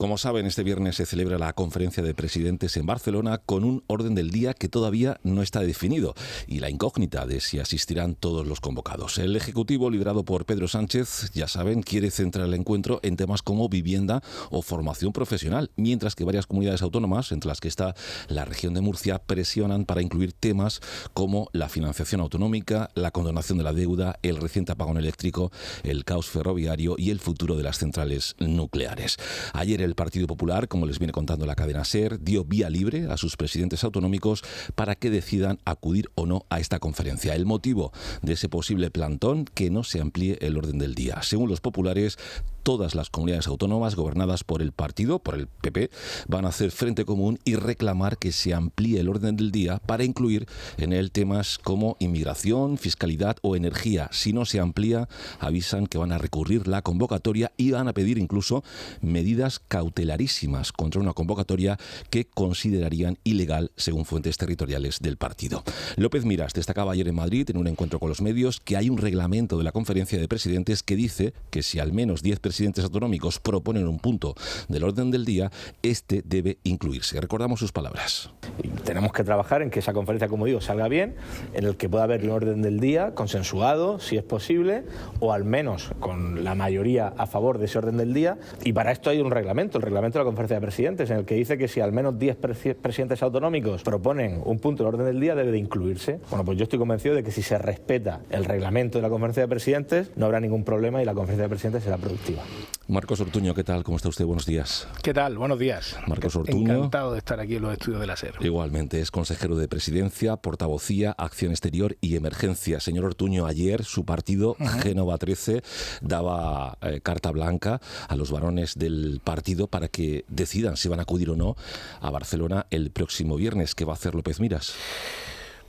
Como saben, este viernes se celebra la conferencia de presidentes en Barcelona con un orden del día que todavía no está definido y la incógnita de si asistirán todos los convocados. El Ejecutivo, liderado por Pedro Sánchez, ya saben, quiere centrar el encuentro en temas como vivienda o formación profesional, mientras que varias comunidades autónomas, entre las que está la región de Murcia, presionan para incluir temas como la financiación autonómica, la condonación de la deuda, el reciente apagón eléctrico, el caos ferroviario y el futuro de las centrales nucleares. Ayer el Partido Popular, como les viene contando la cadena SER, dio vía libre a sus presidentes autonómicos para que decidan acudir o no a esta conferencia. El motivo de ese posible plantón, que no se amplíe el orden del día. Según los populares, todas las comunidades autónomas gobernadas por el partido, por el PP, van a hacer frente común y reclamar que se amplíe el orden del día para incluir en él temas como inmigración, fiscalidad o energía. Si no se amplía, avisan que van a recurrir la convocatoria y van a pedir incluso medidas cautelarísimas contra una convocatoria que considerarían ilegal según fuentes territoriales del partido. López Miras destacaba ayer en Madrid, en un encuentro con los medios, que hay un reglamento de la conferencia de presidentes que dice que si al menos 10 presidentes autonómicos proponen un punto del orden del día, este debe incluirse. Recordamos sus palabras. Y tenemos que trabajar en que esa conferencia, como digo, salga bien, en el que pueda haber un orden del día consensuado, si es posible, o al menos con la mayoría a favor de ese orden del día. Y para esto hay un reglamento, el reglamento de la conferencia de presidentes, en el que dice que si al menos 10 presidentes autonómicos proponen un punto del orden del día, debe de incluirse. Bueno, pues yo estoy convencido de que si se respeta el reglamento de la conferencia de presidentes, no habrá ningún problema y la conferencia de presidentes será productiva. Marcos Ortuño, ¿qué tal? ¿Cómo está usted? Buenos días. ¿Qué tal? Buenos días. Marcos Ortuño. Encantado de estar aquí en los estudios de la SER. Igualmente, es consejero de Presidencia, portavocía, Acción Exterior y Emergencia. Señor Ortuño, ayer su partido, Génova 13, daba carta blanca a los varones del partido para que decidan si van a acudir o no a Barcelona el próximo viernes. ¿Qué va a hacer López Miras?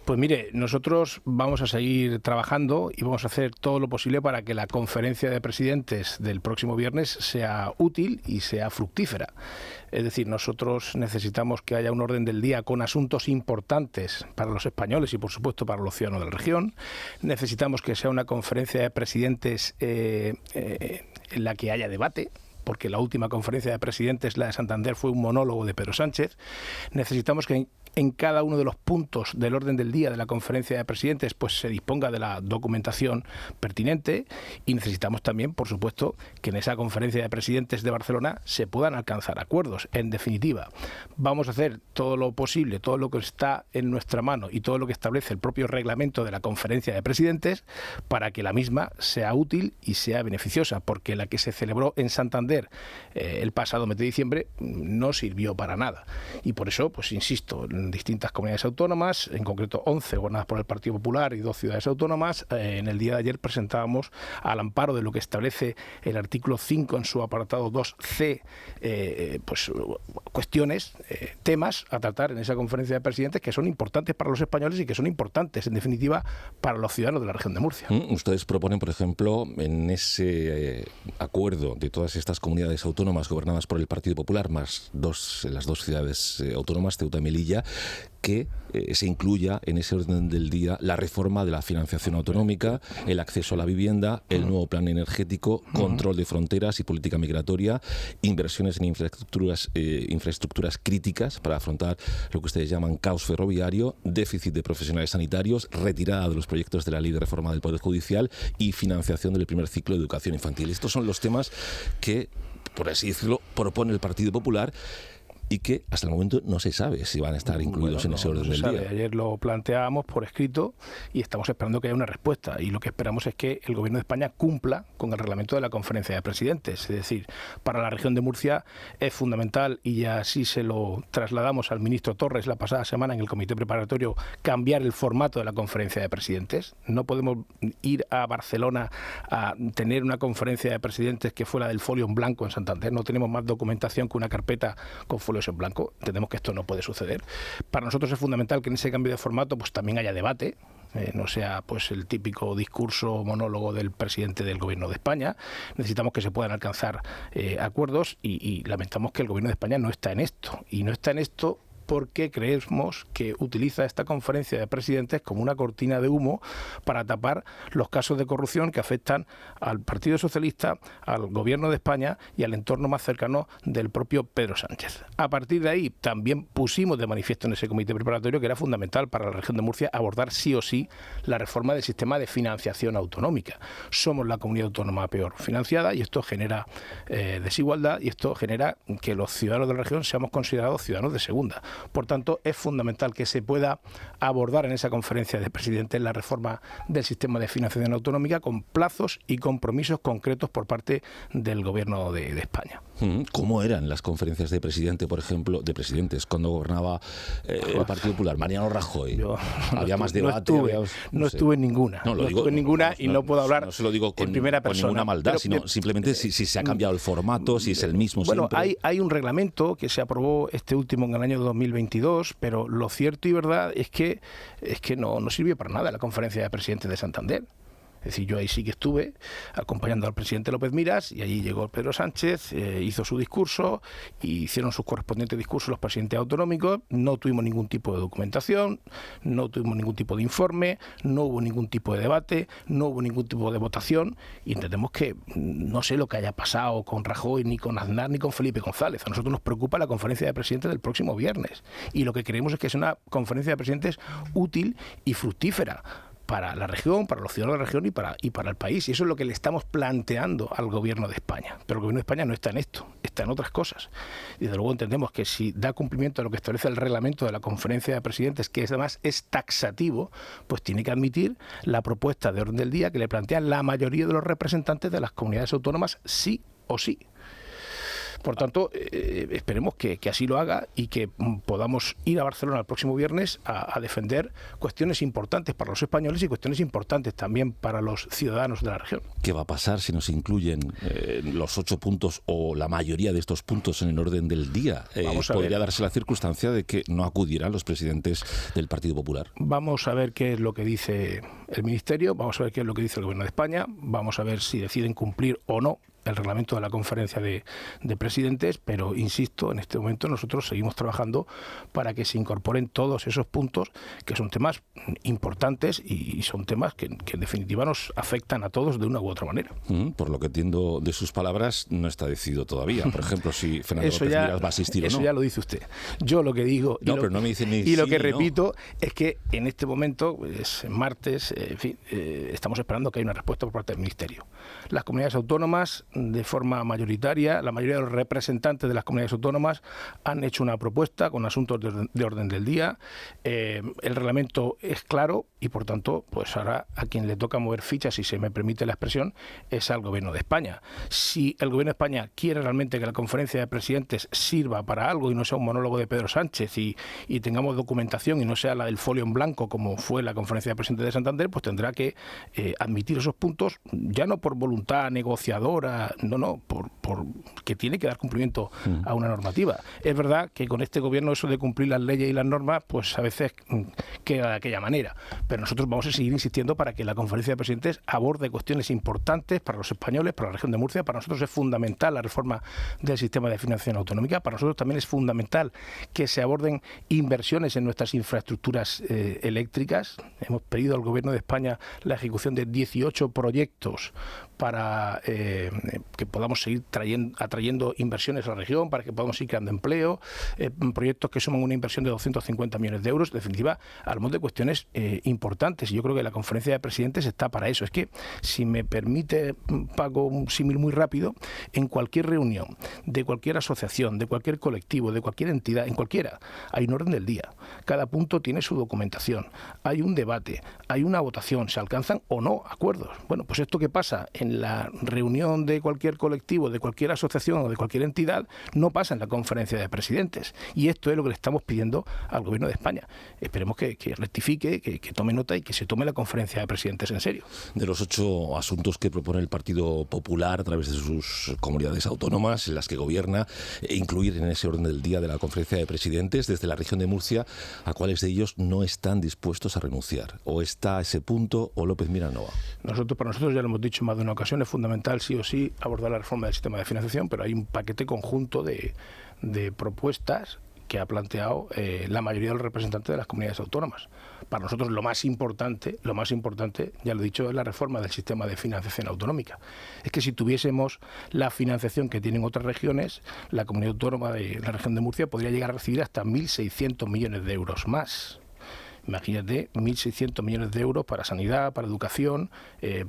Pues mire, nosotros vamos a seguir trabajando y vamos a hacer todo lo posible para que la conferencia de presidentes del próximo viernes sea útil y sea fructífera. Es decir, nosotros necesitamos que haya un orden del día con asuntos importantes para los españoles y, por supuesto, para los ciudadanos de la región. Necesitamos que sea una conferencia de presidentes en la que haya debate, porque la última conferencia de presidentes, la de Santander, fue un monólogo de Pedro Sánchez. Necesitamos que en cada uno de los puntos del orden del día de la conferencia de presidentes pues se disponga de la documentación pertinente, y necesitamos también, por supuesto, que en esa conferencia de presidentes de Barcelona se puedan alcanzar acuerdos. En definitiva, vamos a hacer todo lo posible, todo lo que está en nuestra mano y todo lo que establece el propio reglamento de la conferencia de presidentes para que la misma sea útil y sea beneficiosa, porque la que se celebró en Santander el pasado mes de diciembre no sirvió para nada. Y por eso, pues insisto, en distintas comunidades autónomas, en concreto 11 gobernadas por el Partido Popular y 2 ciudades autónomas, en el día de ayer presentábamos, al amparo de lo que establece el artículo 5 en su apartado 2C, pues cuestiones, temas a tratar en esa conferencia de presidentes que son importantes para los españoles y que son importantes, en definitiva, para los ciudadanos de la región de Murcia. Ustedes proponen, por ejemplo, en ese acuerdo de todas estas comunidades autónomas gobernadas por el Partido Popular, más las dos ciudades autónomas, Ceuta y Melilla, que se incluya en ese orden del día la reforma de la financiación autonómica, el acceso a la vivienda, el nuevo plan energético, control de fronteras y política migratoria, inversiones en infraestructuras críticas para afrontar lo que ustedes llaman caos ferroviario, déficit de profesionales sanitarios, retirada de los proyectos de la Ley de Reforma del Poder Judicial y financiación del primer ciclo de educación infantil. Estos son los temas que, por así decirlo, propone el Partido Popular y que hasta el momento no se sabe si van a estar incluidos en ese orden del día. Ayer lo planteábamos por escrito y estamos esperando que haya una respuesta, y lo que esperamos es que el Gobierno de España cumpla con el reglamento de la conferencia de presidentes. Es decir, para la región de Murcia es fundamental, y así se lo trasladamos al ministro Torres la pasada semana en el comité preparatorio, cambiar el formato de la conferencia de presidentes. No podemos ir a Barcelona a tener una conferencia de presidentes que fue la del folio en blanco en Santander. No tenemos más documentación que una carpeta con folios en blanco. Entendemos que esto no puede suceder. Para nosotros es fundamental que en ese cambio de formato pues también haya debate, no sea pues el típico discurso monólogo del presidente del Gobierno de España. Necesitamos que se puedan alcanzar acuerdos y lamentamos que el Gobierno de España no está en esto. Y no está en esto porque creemos que utiliza esta conferencia de presidentes como una cortina de humo para tapar los casos de corrupción que afectan al Partido Socialista, al Gobierno de España y al entorno más cercano del propio Pedro Sánchez. A partir de ahí también pusimos de manifiesto en ese comité preparatorio que era fundamental para la región de Murcia abordar sí o sí la reforma del sistema de financiación autonómica. Somos la comunidad autónoma peor financiada y esto genera desigualdad y esto genera que los ciudadanos de la región seamos considerados ciudadanos de segunda. Por tanto, es fundamental que se pueda abordar en esa conferencia de presidentes la reforma del sistema de financiación autonómica con plazos y compromisos concretos por parte del Gobierno de España. ¿Cómo eran las conferencias de presidente, por ejemplo, de presidentes cuando gobernaba el Partido Popular? Mariano Rajoy. Había más debate. No estuve en ninguna. No estuve en ninguna y no puedo hablar no se lo digo en primera persona. Con ninguna maldad, sino simplemente si se ha cambiado el formato, si es el mismo siempre. Bueno, hay un reglamento que se aprobó este último en el año 2022, pero lo cierto y verdad es que no sirvió para nada la conferencia de presidentes de Santander. Es decir, yo ahí sí que estuve acompañando al presidente López Miras y allí llegó Pedro Sánchez, hizo su discurso y hicieron sus correspondientes discursos los presidentes autonómicos. No tuvimos ningún tipo de documentación, no tuvimos ningún tipo de informe, no hubo ningún tipo de debate, no hubo ningún tipo de votación y entendemos que no sé lo que haya pasado con Rajoy, ni con Aznar, ni con Felipe González. A nosotros nos preocupa la conferencia de presidentes del próximo viernes y lo que queremos es que sea una conferencia de presidentes útil y fructífera para la región, para los ciudadanos de la región y para el país. Y eso es lo que le estamos planteando al Gobierno de España. Pero el Gobierno de España no está en esto, está en otras cosas. Y desde luego entendemos que si da cumplimiento a lo que establece el reglamento de la conferencia de presidentes, que además es taxativo, pues tiene que admitir la propuesta de orden del día que le plantean la mayoría de los representantes de las comunidades autónomas sí o sí. Por tanto, esperemos que así lo haga y que podamos ir a Barcelona el próximo viernes a defender cuestiones importantes para los españoles y cuestiones importantes también para los ciudadanos de la región. ¿Qué va a pasar si nos incluyen los 8 puntos o la mayoría de estos puntos en el orden del día? ¿Podría darse la circunstancia de que no acudirán los presidentes del Partido Popular? Vamos a ver qué es lo que dice el Ministerio, vamos a ver qué es lo que dice el Gobierno de España, vamos a ver si deciden cumplir o no el reglamento de la conferencia de presidentes, pero insisto, en este momento nosotros seguimos trabajando para que se incorporen todos esos puntos que son temas importantes y son temas que en definitiva nos afectan a todos de una u otra manera. Por lo que entiendo de sus palabras, no está decidido todavía. Por ejemplo, si Fernando López Miras va a asistir o no. Eso ya lo dice usted. Yo lo que digo lo que repito es que en este momento, es martes, en fin, estamos esperando que haya una respuesta por parte del Ministerio. Las comunidades autónomas, de forma mayoritaria, la mayoría de los representantes de las comunidades autónomas han hecho una propuesta con asuntos de orden del día. El reglamento es claro y, por tanto, pues ahora a quien le toca mover fichas, si se me permite la expresión, es al Gobierno de España. Si el Gobierno de España quiere realmente que la conferencia de presidentes sirva para algo y no sea un monólogo de Pedro Sánchez y tengamos documentación y no sea la del folio en blanco como fue la conferencia de presidentes de Santander, pues tendrá que admitir esos puntos, ya no por voluntad negociadora, por que tiene que dar cumplimiento a una normativa. Es verdad que con este gobierno eso de cumplir las leyes y las normas, pues a veces queda de aquella manera. Pero nosotros vamos a seguir insistiendo para que la conferencia de presidentes aborde cuestiones importantes para los españoles, para la región de Murcia. Para nosotros es fundamental la reforma del sistema de financiación autonómica. Para nosotros también es fundamental que se aborden inversiones en nuestras infraestructuras eléctricas. Hemos pedido al Gobierno de España la ejecución de 18 proyectos para que podamos seguir atrayendo inversiones a la región, para que podamos seguir creando empleo, proyectos que suman una inversión de 250 millones de euros. En definitiva, hablamos de cuestiones importantes y yo creo que la conferencia de presidentes está para eso. Es que, si me permite, Paco, un símil muy rápido, en cualquier reunión, de cualquier asociación, de cualquier colectivo, de cualquier entidad, en cualquiera, hay un orden del día. Cada punto tiene su documentación, hay un debate, hay una votación, se alcanzan o no acuerdos. Bueno, pues esto que pasa en la reunión de cualquier colectivo, de cualquier asociación o de cualquier entidad, no pasa en la conferencia de presidentes. Y esto es lo que le estamos pidiendo al Gobierno de España. Esperemos que rectifique, que tome nota y que se tome la conferencia de presidentes en serio. De los 8 asuntos que propone el Partido Popular a través de sus comunidades autónomas, en las que gobierna, incluir en ese orden del día de la conferencia de presidentes, desde la región de Murcia, ¿a cuáles de ellos no están dispuestos a renunciar? ¿O está a ese punto o López Miras no va? Para nosotros, ya lo hemos dicho en más de una ocasión, es fundamental sí o sí abordar la reforma del sistema de financiación, pero hay un paquete conjunto de propuestas que ha planteado la mayoría de los representantes de las comunidades autónomas. Para nosotros lo más importante, ya lo he dicho, es la reforma del sistema de financiación autonómica. Es que si tuviésemos la financiación que tienen otras regiones, la comunidad autónoma de la región de Murcia podría llegar a recibir hasta 1.600 millones de euros más. Imagínate, 1.600 millones de euros para sanidad, para educación,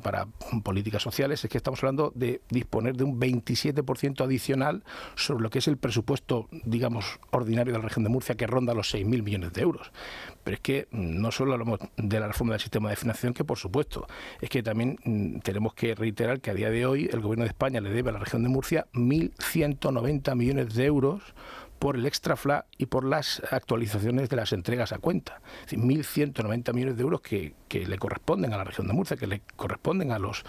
para políticas sociales. Es que estamos hablando de disponer de un 27% adicional sobre lo que es el presupuesto, digamos, ordinario de la región de Murcia, que ronda los 6.000 millones de euros. Pero es que no solo hablamos de la reforma del sistema de financiación, que por supuesto, es que también tenemos que reiterar que a día de hoy el Gobierno de España le debe a la región de Murcia 1.190 millones de euros por el extra FLA y por las actualizaciones de las entregas a cuenta. Es decir, 1.190 millones de euros que le corresponden a la región de Murcia, que le corresponden a los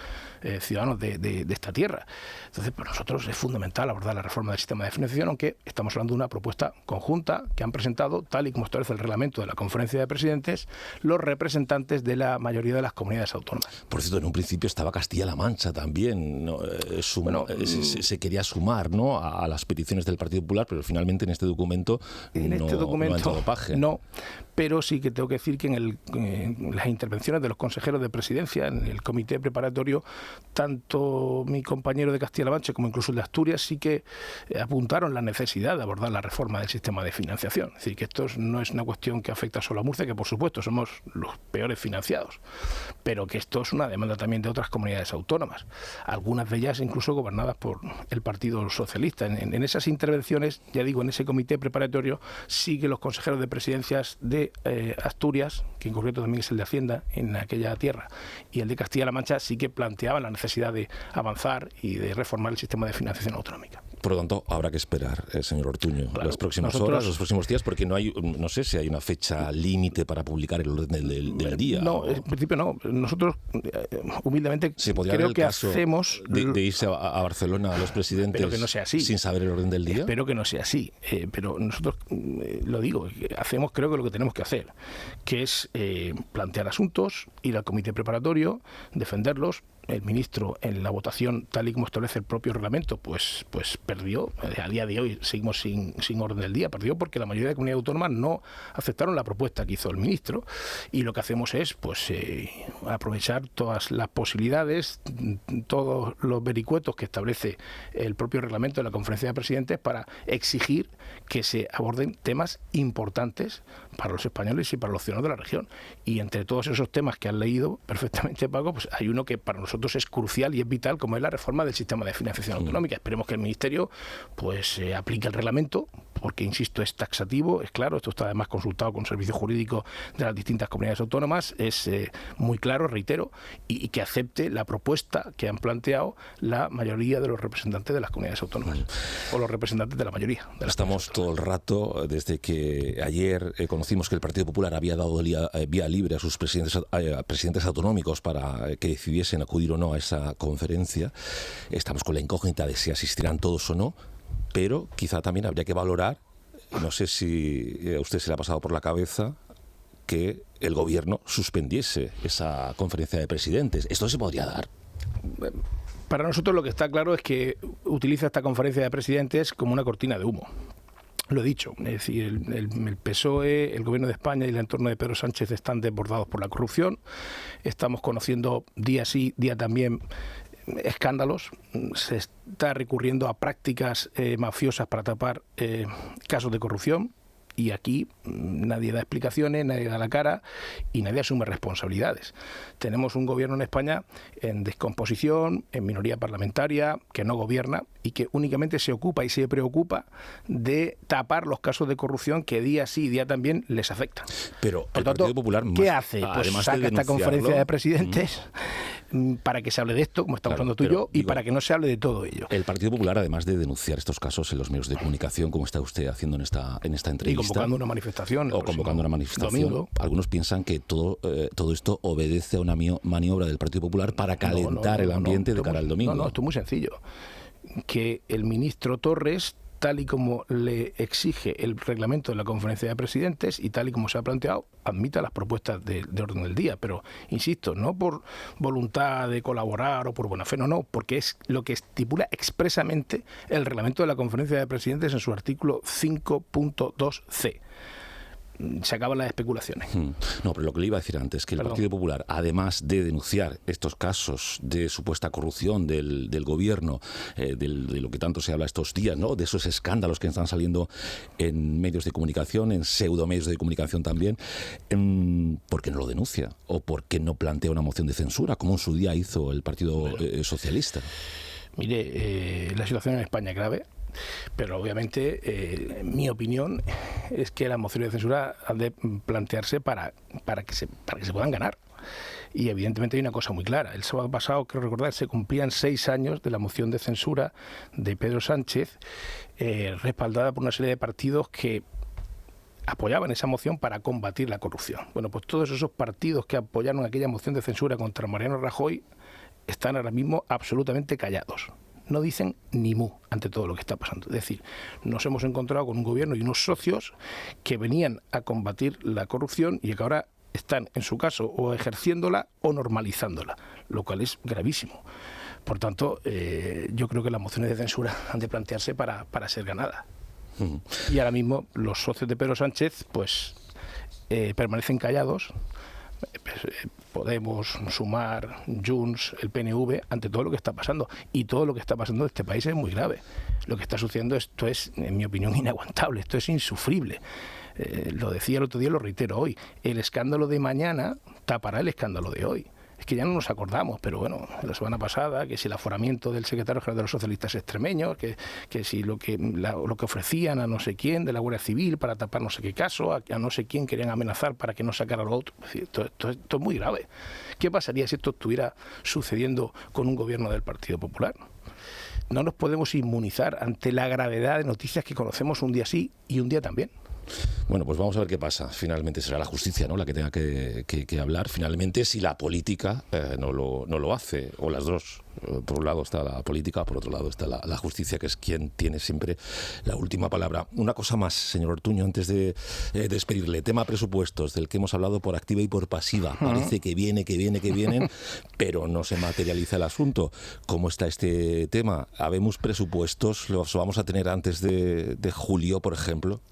ciudadanos de esta tierra. Entonces, para nosotros es fundamental abordar la reforma del sistema de financiación, aunque estamos hablando de una propuesta conjunta que han presentado, tal y como establece el reglamento de la Conferencia de Presidentes, los representantes de la mayoría de las comunidades autónomas. Por cierto, en un principio estaba Castilla-La Mancha también, ¿no? Se quería sumar, ¿no?, a las peticiones del Partido Popular, pero finalmente en este documento no ha entrado paje. No, pero sí que tengo que decir que en las intervenciones de los consejeros de presidencia, en el comité preparatorio, tanto mi compañero de Castilla-La Mancha como incluso el de Asturias sí que apuntaron la necesidad de abordar la reforma del sistema de financiación. Es decir, que esto no es una cuestión que afecta solo a Murcia, que por supuesto somos los peores financiados, pero que esto es una demanda también de otras comunidades autónomas, algunas de ellas incluso gobernadas por el Partido Socialista. En esas intervenciones, ya digo, en ese comité preparatorio, sí que los consejeros de presidencias de Asturias, que en concreto también es el de Hacienda en aquella tierra, y el de Castilla-La Mancha, sí que planteaban la necesidad de avanzar y de reformar el sistema de financiación autonómica. Por lo tanto, habrá que esperar, señor Ortuño, claro, las próximas horas, los próximos días, porque no sé si hay una fecha límite para publicar el orden del día. No, en principio no. Nosotros, humildemente, creo que hacemos... De irse a Barcelona a los presidentes, pero que no sea así, sin saber el orden del día. Espero que no sea así, pero nosotros, lo digo, hacemos creo que lo que tenemos que hacer, que es plantear asuntos, ir al comité preparatorio, defenderlos. El ministro, en la votación, tal y como establece el propio reglamento, pues perdió. A día de hoy seguimos sin orden del día. Perdió porque la mayoría de comunidades autónomas no aceptaron la propuesta que hizo el ministro. Y lo que hacemos es aprovechar todas las posibilidades, todos los vericuetos que establece el propio reglamento de la Conferencia de Presidentes para exigir que se aborden temas importantes para los españoles y para los ciudadanos de la región. Y entre todos esos temas que han leído perfectamente, Paco, pues hay uno que para nosotros es crucial y es vital, como es la reforma del sistema de financiación autonómica. Esperemos que el Ministerio aplique el reglamento, porque, insisto, es taxativo, es claro, esto está además consultado con el servicio jurídico de las distintas comunidades autónomas, es muy claro, reitero, y que acepte la propuesta que han planteado la mayoría de los representantes de las comunidades autónomas, o los representantes de la mayoría. Estamos todo el rato, desde que ayer conocimos que el Partido Popular había dado vía libre a sus presidentes autonómicos para que decidiesen acudir o no a esa conferencia, estamos con la incógnita de si asistirán todos o no, pero quizá también habría que valorar, no sé si a usted se le ha pasado por la cabeza, que el gobierno suspendiese esa conferencia de presidentes. ¿Esto se podría dar? Para nosotros lo que está claro es que utiliza esta conferencia de presidentes como una cortina de humo. Lo he dicho, es decir, el PSOE, el Gobierno de España y el entorno de Pedro Sánchez están desbordados por la corrupción. Estamos conociendo día sí, día también escándalos. Se está recurriendo a prácticas mafiosas para tapar casos de corrupción. Y aquí nadie da explicaciones, nadie da la cara y nadie asume responsabilidades. Tenemos un gobierno en España en descomposición, en minoría parlamentaria, que no gobierna y que únicamente se ocupa y se preocupa de tapar los casos de corrupción que día sí y día también les afectan. Pero el Partido Popular, ¿qué hace? Pues saca esta conferencia de presidentes para que se hable de esto, como estamos hablando tú y yo, y para que no se hable de todo ello. El Partido Popular, además de denunciar estos casos en los medios de comunicación, como está usted haciendo en esta entrevista, y convocando una manifestación. O convocando una manifestación. Domingo. Algunos piensan que todo esto obedece a una maniobra del Partido Popular para calentar el ambiente de cara al domingo. No, esto es muy sencillo. Que el ministro Torres tal y como le exige el reglamento de la Conferencia de Presidentes y tal y como se ha planteado, admita las propuestas de orden del día. Pero, insisto, no por voluntad de colaborar o por buena fe, no, porque es lo que estipula expresamente el reglamento de la Conferencia de Presidentes en su artículo 5.2c. Se acaban las especulaciones. No, pero lo que le iba a decir antes, que el Partido Popular, además de denunciar estos casos de supuesta corrupción del gobierno, de lo que tanto se habla estos días, ¿no?, de esos escándalos que están saliendo en medios de comunicación, en pseudomedios de comunicación también, ¿por qué no lo denuncia? ¿O por qué no plantea una moción de censura, como en su día hizo el Partido Socialista? Mire, la situación en España es grave. Pero obviamente mi opinión es que las mociones de censura han de plantearse para que se puedan ganar. Y evidentemente hay una cosa muy clara. El sábado pasado, creo recordar, se cumplían 6 años de la moción de censura de Pedro Sánchez, respaldada por una serie de partidos que apoyaban esa moción para combatir la corrupción. Bueno, pues todos esos partidos que apoyaron aquella moción de censura contra Mariano Rajoy están ahora mismo absolutamente callados. No dicen ni mu ante todo lo que está pasando. Es decir, nos hemos encontrado con un gobierno y unos socios que venían a combatir la corrupción y que ahora están, en su caso, o ejerciéndola o normalizándola, lo cual es gravísimo. Por tanto, yo creo que las mociones de censura han de plantearse para ser ganadas. Y ahora mismo los socios de Pedro Sánchez pues permanecen callados. Podemos, Sumar, Junts, el PNV, ante todo lo que está pasando. Y todo lo que está pasando en este país es muy grave. Lo que está sucediendo, esto es, en mi opinión, inaguantable, esto es insufrible. Lo decía el otro día, lo reitero hoy. El escándalo de mañana tapará el escándalo de hoy. Es que ya no nos acordamos, pero bueno, la semana pasada, que si el aforamiento del secretario general de los socialistas extremeños, que si lo que ofrecían a no sé quién de la Guardia Civil para tapar no sé qué caso, a no sé quién querían amenazar para que no sacara lo otro. Esto es muy grave. ¿Qué pasaría si esto estuviera sucediendo con un gobierno del Partido Popular? No nos podemos inmunizar ante la gravedad de noticias que conocemos un día sí y un día también. Bueno, pues vamos a ver qué pasa. Finalmente será la justicia, ¿no?, la que tenga que hablar. Finalmente, si la política no lo hace, o las dos. Por un lado está la política, por otro lado está la justicia, que es quien tiene siempre la última palabra. Una cosa más, señor Ortuño, antes de despedirle. Tema presupuestos, del que hemos hablado por activa y por pasiva. Parece que vienen, pero no se materializa el asunto. ¿Cómo está este tema? ¿Habemos presupuestos? ¿Los vamos a tener antes de julio, por ejemplo?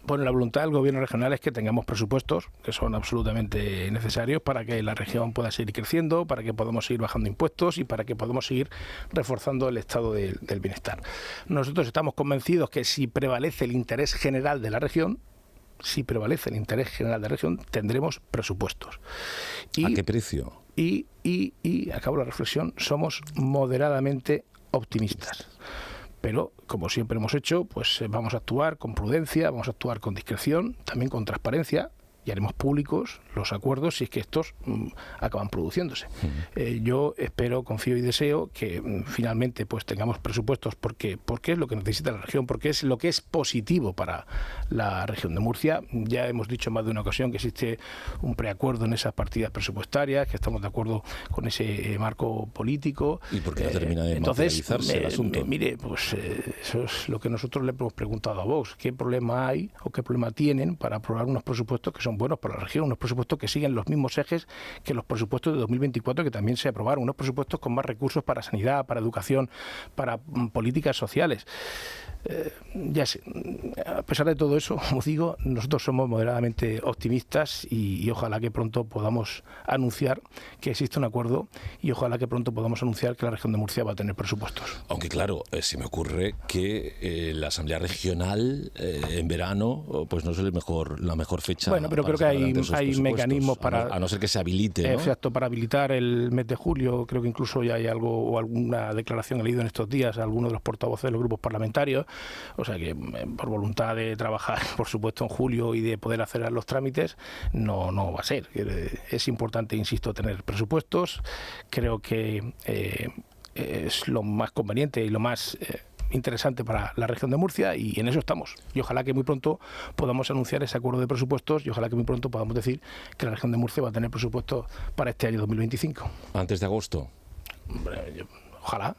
Bueno, la voluntad del gobierno regional es que tengamos presupuestos que son absolutamente necesarios para que la región pueda seguir creciendo, para que podamos seguir bajando impuestos y para que podamos seguir reforzando el estado del bienestar. Nosotros estamos convencidos que si prevalece el interés general de la región, tendremos presupuestos. ¿A qué precio? Y acabo la reflexión, somos moderadamente optimistas. Pero, como siempre hemos hecho, pues vamos a actuar con prudencia, vamos a actuar con discreción, también con transparencia, y haremos públicos los acuerdos si es que estos acaban produciéndose. Yo espero, confío y deseo que finalmente pues tengamos presupuestos porque es lo que necesita la región, porque es lo que es positivo para la región de Murcia. Ya hemos dicho en más de una ocasión que existe un preacuerdo en esas partidas presupuestarias, que estamos de acuerdo con ese marco político. ¿Y por qué no termina de materializarse el asunto? Mire, pues eso es lo que nosotros le hemos preguntado a Vox. ¿Qué problema hay o qué problema tienen para aprobar unos presupuestos que son buenos para la región, unos presupuestos que siguen los mismos ejes que los presupuestos de 2024 que también se aprobaron, unos presupuestos con más recursos para sanidad, para educación, para políticas sociales? Ya sé, a pesar de todo eso, como digo, nosotros somos moderadamente optimistas y ojalá que pronto podamos anunciar que existe un acuerdo y ojalá que pronto podamos anunciar que la región de Murcia va a tener presupuestos. Aunque claro, se me ocurre que la Asamblea Regional en verano pues no es la mejor fecha. Bueno, pero creo que hay mecanismos para... A no ser que se habilite, ¿no? Exacto, para habilitar el mes de julio. Creo que incluso ya hay algo o alguna declaración he leído en estos días a algunos de los portavoces de los grupos parlamentarios. O sea que por voluntad de trabajar, por supuesto, en julio y de poder acelerar los trámites, no va a ser. Es importante, insisto, tener presupuestos. Creo que es lo más conveniente y lo más interesante para la región de Murcia y en eso estamos. Y ojalá que muy pronto podamos anunciar ese acuerdo de presupuestos y ojalá que muy pronto podamos decir que la región de Murcia va a tener presupuestos para este año 2025. ¿Antes de agosto? Hombre, ojalá.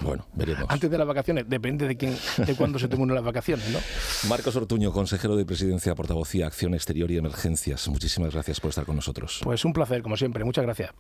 Bueno, veremos. Antes de las vacaciones, depende de cuándo se tomen las vacaciones, ¿no? Marcos Ortuño, consejero de Presidencia, Portavocía, Acción Exterior y Emergencias. Muchísimas gracias por estar con nosotros. Pues un placer, como siempre. Muchas gracias.